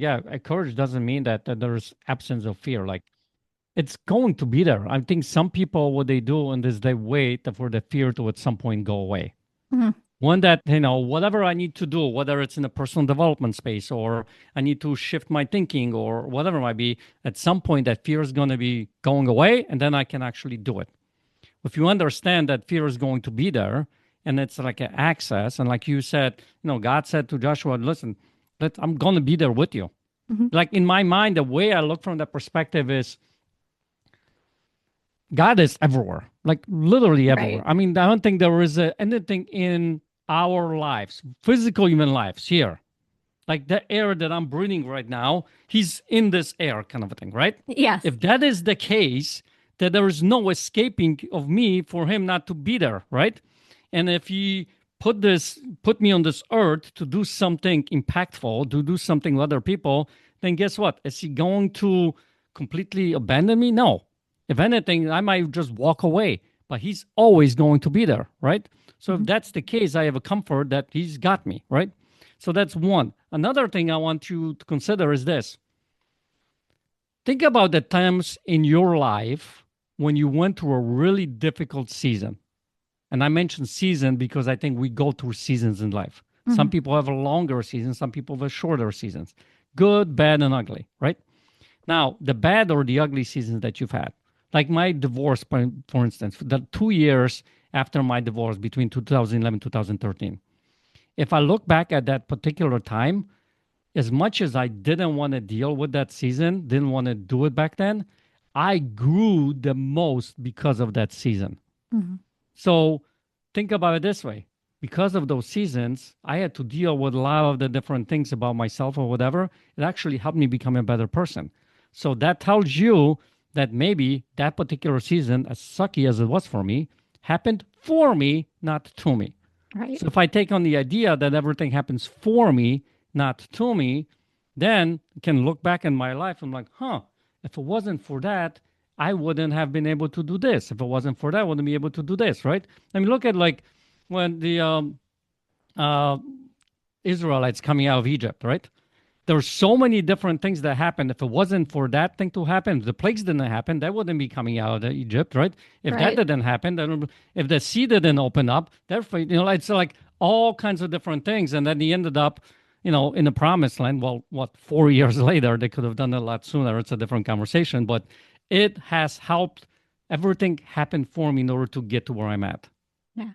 yeah, courage doesn't mean that there's absence of fear. Like it's going to be there. I think some people, what they do is they wait for the fear to at some point go away. Hmm. One that, whatever I need to do, whether it's in a personal development space or I need to shift my thinking or whatever it might be, at some point that fear is going to be going away and then I can actually do it. If you understand that fear is going to be there and it's like an access, and like you said, God said to Joshua, listen, I'm going to be there with you. Hmm. Like in my mind, the way I look from that perspective is God is everywhere, like literally everywhere. Right. I mean, I don't think there is anything in our lives, physical human lives here, like the air that I'm breathing right now, he's in this air kind of a thing, right? Yes. If that is the case, that there is no escaping of me for him not to be there, right? And if he put me on this earth to do something impactful, to do something with other people, then guess what? Is he going to completely abandon me? No. If anything, I might just walk away, but he's always going to be there, right? So if Hmm. that's the case, I have a comfort that he's got me, right? So that's one. Another thing I want you to consider is this. Think about the times in your life when you went through a really difficult season. And I mentioned season because I think we go through seasons in life. Hmm. Some people have a longer season, some people have shorter seasons. Good, bad, and ugly, right? Now, the bad or the ugly seasons that you've had, like my divorce, for instance, the 2 years after my divorce between 2011 and 2013. If I look back at that particular time, as much as I didn't want to deal with that season, didn't want to do it back then, I grew the most because of that season. Hmm. So think about it this way. Because of those seasons, I had to deal with a lot of the different things about myself or whatever. It actually helped me become a better person. So that tells you that maybe that particular season, as sucky as it was for me, happened for me, not to me. Right. So if I take on the idea that everything happens for me, not to me, then I can look back in my life and I'm like, huh, if it wasn't for that, I wouldn't have been able to do this. If it wasn't for that, I wouldn't be able to do this, right? I mean, look at like when the uh, Israelites coming out of Egypt, right? There were so many different things that happened. If it wasn't for that thing to happen, if the plagues didn't happen, they wouldn't be coming out of Egypt, right? If that Right. didn't happen, then if the sea didn't open up, therefore, it's like all kinds of different things. And then he ended up, in the promised land. Well, what, 4 years later, they could have done it a lot sooner. It's a different conversation, but it has helped everything happen for me in order to get to where I'm at. Yeah.